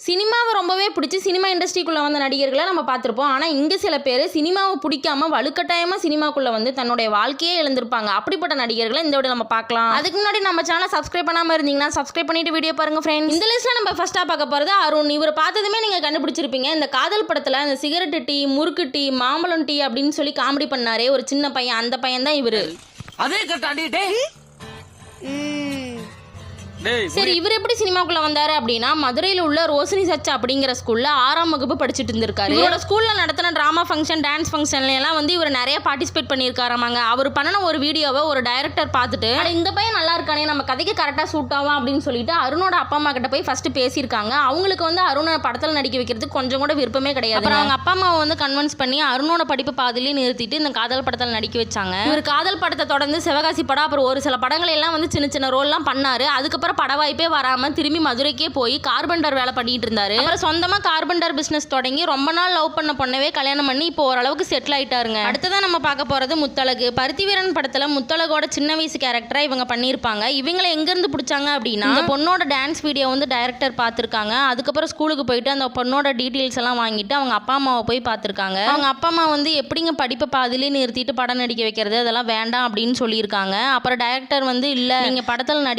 சினிமாவை ரொம்பவே பிடிச்சி சினிமா இண்டஸ்ட்ரிக்குள்ளே வந்த நடிகர்களை நம்ம பார்த்துருப்போம். ஆனால் இங்கே சில பேர் சினிமாவை பிடிக்காம வலுக்கட்டாயமாக சினிமாக்குள்ளே வந்து தன்னுடைய வாழ்க்கையே இழந்திருப்பாங்க. அப்படிப்பட்ட நடிகர்களை இந்த வீடியோ நம்ம பார்க்கலாம். அதுக்கு முன்னாடி நம்ம சேனலை சப்ஸ்கிரைப் பண்ணாமல் இருந்தீங்கன்னா சப்ஸ்கிரைப் பண்ணிட்டு வீடியோ பாருங்க ஃப்ரெண்ட்ஸ். இந்த லிஸ்ட்டில் நம்ம ஃபர்ஸ்ட்டாக பார்க்க போகிறது அருண். இவர் பார்த்ததுமே நீங்கள் கண்டுபிடிச்சிருப்பீங்க. இந்த காதல் படத்தில் இந்த சிகரெட்டு டீ, முறுக்கு டீ, மாம்பழம் டீ அப்படின்னு சொல்லி காமெடி பண்ணாரே ஒரு சின்ன பையன், அந்த பையன் தான் இவர். அதே கட்டாண்டி சரி, இவர் எப்படி சினிமாக்குள்ள வந்தாரு அப்படின்னா, மதுரையில் உள்ள ரோசினி சர்ச் அப்படிங்கிற ஸ்கூல்ல 6ஆம் வகுப்பு படிச்சுட்டு இருந்திருக்காரு. இவரோட ஸ்கூல்ல நடத்தின டிராமா ஃபங்க்ஷன், டான்ஸ் ஃபங்க்ஷன்ல எல்லாம் வந்து இவர் நிறைய பார்ட்டிசிபேட் பண்ணியிருக்காராமாங்க. அவர் பண்ணின ஒரு வீடியோவை ஒரு டைரக்டர் பார்த்துட்டு, இந்த பையன் நல்லா இருக்கானே, நம்ம கதைக்கு கரெக்டாக சூட் ஆகும் அப்படின்னு சொல்லிட்டு அருணோட அப்பா அம்மா கிட்ட போய் ஃபர்ஸ்ட் பேசியிருக்காங்க. அவங்களுக்கு வந்து அருணை படத்தில் நடிக்க வைக்கிறதுக்கு கொஞ்சம் கூட விருப்பமே கிடையாது. அப்புறம் அவங்க அப்பா அம்மாவை வந்து கன்வின்ஸ் பண்ணி அருணோட படிப்பு பாதிலேயே நிறுத்திட்டு இந்த காதல் படத்தில் நடிக்க வச்சாங்க. இவர் காதல் படத்தை தொடர்ந்து சிவகாசி படம், அப்புறம் ஒரு சில படங்கள் எல்லாம் வந்து சின்ன சின்ன ரோல்லாம் பண்ணாரு. அதுக்கப்புறம் பட வாய்ப்பே வராம திரும்பி மதுரைக்கே போய் கார்பெண்டர் வேலை பண்ணிட்டு இருந்தாரு. அப்புறம் சொந்தமா கார்பெண்டர் பிசினஸ் தொடங்கி ரொம்ப நாள் லவ் பண்ண பொண்ணவே கல்யாணம் பண்ணி இப்போ ஓரளவுக்கு செட்டில் ஆயிட்டாருங்க. அடுத்ததான் நம்ம பார்க்க போறது முத்தழகு. பருத்திவீரன் படத்துல முத்தழகோட சின்ன வயசு கேரக்டரா இவங்க பண்ணியிருப்பாங்க. இவங்களை எங்க இருந்து பிடிச்சாங்க அப்படின்னா, இந்த பொண்ணோட டான்ஸ் வீடியோ வந்து டைரக்டர் பார்த்திருக்காங்க. அதுக்கப்புறம் ஸ்கூலுக்கு போயிட்டு அந்த பொண்ணோட டீட்டெயில்ஸ் எல்லாம் வாங்கிட்டு அவங்க அப்பா அம்மாவை போய் பார்த்திருக்காங்க. அவங்க அப்பா அம்மா வந்து எப்படிங்க படிப்பை பாதிலே நிறுத்திட்டு படம் நடிக்க வைக்கிறது, அதெல்லாம் வேண்டாம் அப்படின்னு சொல்லியிருக்காங்க. அப்புறம் டைரக்டர் வந்து இல்ல, நீங்க படத்தில் நடிக்க